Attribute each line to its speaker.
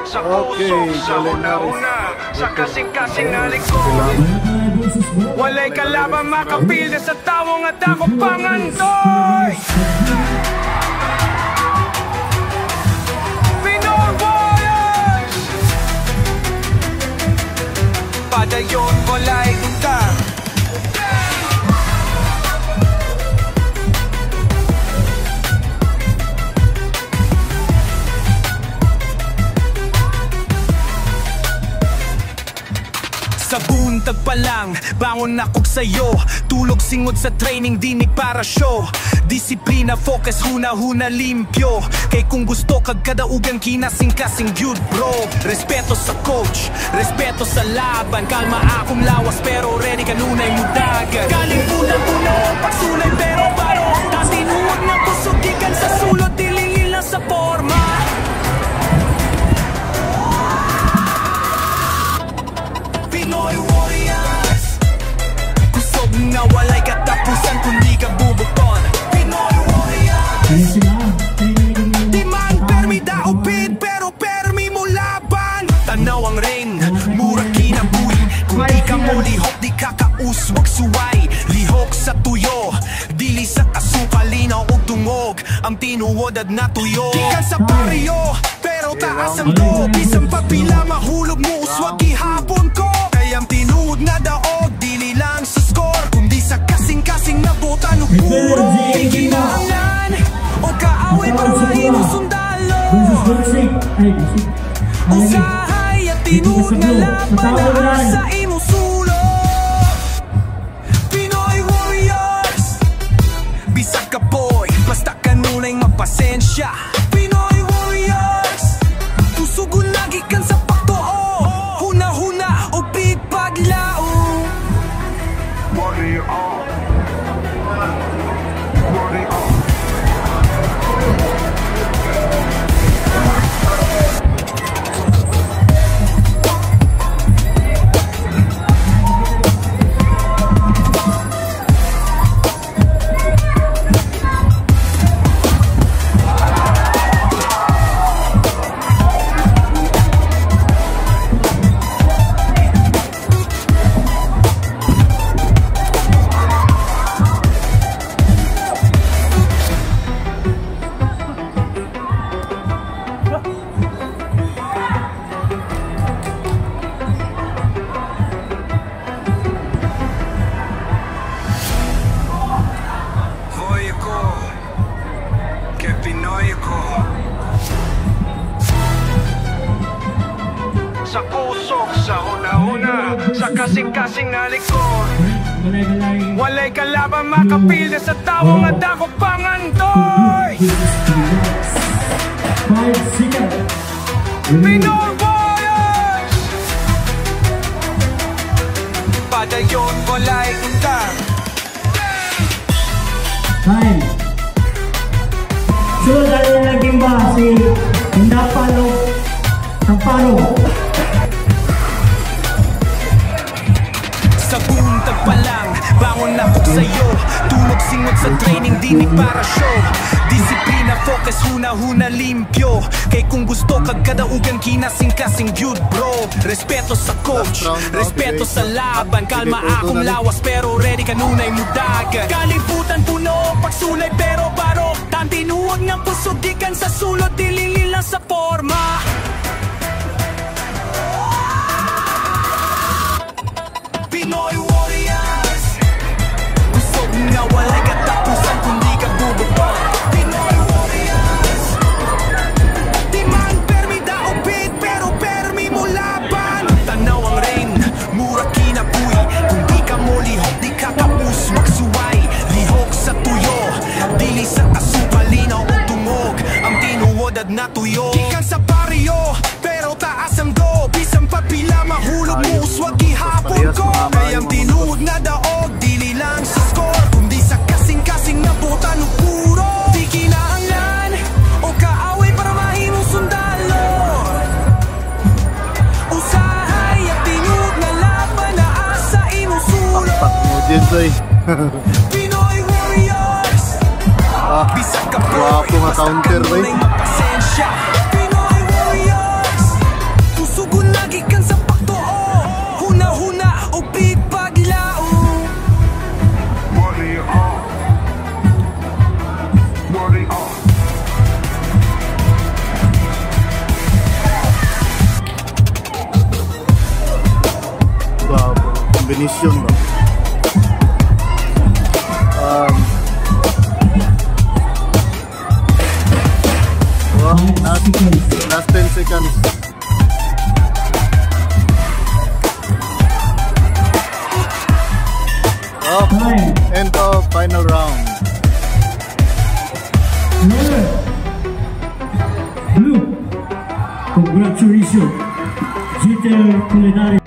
Speaker 1: Sa puso, sa una-una, sa kasing-kasing na likod. Walay kalaban makapilde sa tawong at ako pangandoy. Pinoy Warriors! Padayon, walay utang. Sa buntag pa lang, bangon akog sayo. Tulog singot sa training, dinig para show. Disiplina, focus, huna-huna, limpyo. Kay kung gusto kag kadaugan, kinasing-kasing yun bro. Respeto sa coach, respeto sa laban. Kalma akong lawas pero ready kanunay mudagan. Kalimutan ko na pagsulay pero baro. Tatinuwag na pusugikan sa sulod, dilingin lang sa forma. Pinoy Warriors, kusog nga walay katapusan kundi ka bubuton. Pinoy Warriors, di man permi daupit pero permi mo laban. Tanaw ang ring, mura kinabuhi. Kung di ka mo lihok, di ka kauswag suway. Lihok sa tuyo, dili sa kasukalinaw o tungog. Ang tinuodad na tuyo, di ka sa baryo pero taas ang do. Bisang pagpila mahulog mo, uswag ihapon ko. Kayang tinuod na daog, dili lang sa score, kundi sa kasing-kasing na botan o puro. Di kinahanglan o kaaway para mahimo sundalo. Usahay at tinuod na laban na sa imo sulo. Pinoy Warriors, bisag ka boy, basta kanunay mapasensya. Pinoy Warriors, tusugon lagi kan sa pagtuo. Huna-huna o big paglao. Warrior on, warrior on. Sa puso, sa una-una, sa kasing-kasing na likod. Walay kalaban makapilde sa tawong at ako pangandoy. Pinoy Warriors, padayon, walay utang.
Speaker 2: Time. Sunod na rin naging ba si Indapalo Amparo.
Speaker 1: Sa buntag pa lang, bangon akog sayo. Tulog singot sa training, dinig para show. Disiplina, focus, huna-huna, limpyo. Kay kung gusto kag kadaugan, kinasing-kasing yun bro. Respeto sa coach, respeto sa laban. Kalma akong lawas pero ready kanunay mudagan. Kalibutan puno, pagsulay pero baro. Tantinuwag ng pusugikan sa sulod, dilingin lang sa forma. Pinoy Warriors, kusog nga walay katapusan kundi ka bubuton. Pinoy Warriors, di man permi daupit pero permi mo laban. Tanaw ang ring, mura kinabuhi. Kung di ka mo lihok, di ka kauswag suway. Lihok sa tuyo, dili sa kasukalinaw o tungog. Ang tinuodad na tuyo, di ka sa baryo pero taas ang do. Bisang pagpila mahulog mo, uswag ihapon ko. Kayang tinuod na daog, dili lang sa score, kundi sa kasing-kasing na botan o puro. Di kinahanglan o kaaway para mahimo sundalo. Usahay at tinuod na laban na asa imo sulo. Pinoy Warriors, bisag ka boy, basta kanunay mapasensya. Pinoy Warriors,
Speaker 3: Definition ba? Last 10 seconds. End of final round.
Speaker 2: Blue, congratulations. Jeter Culinary.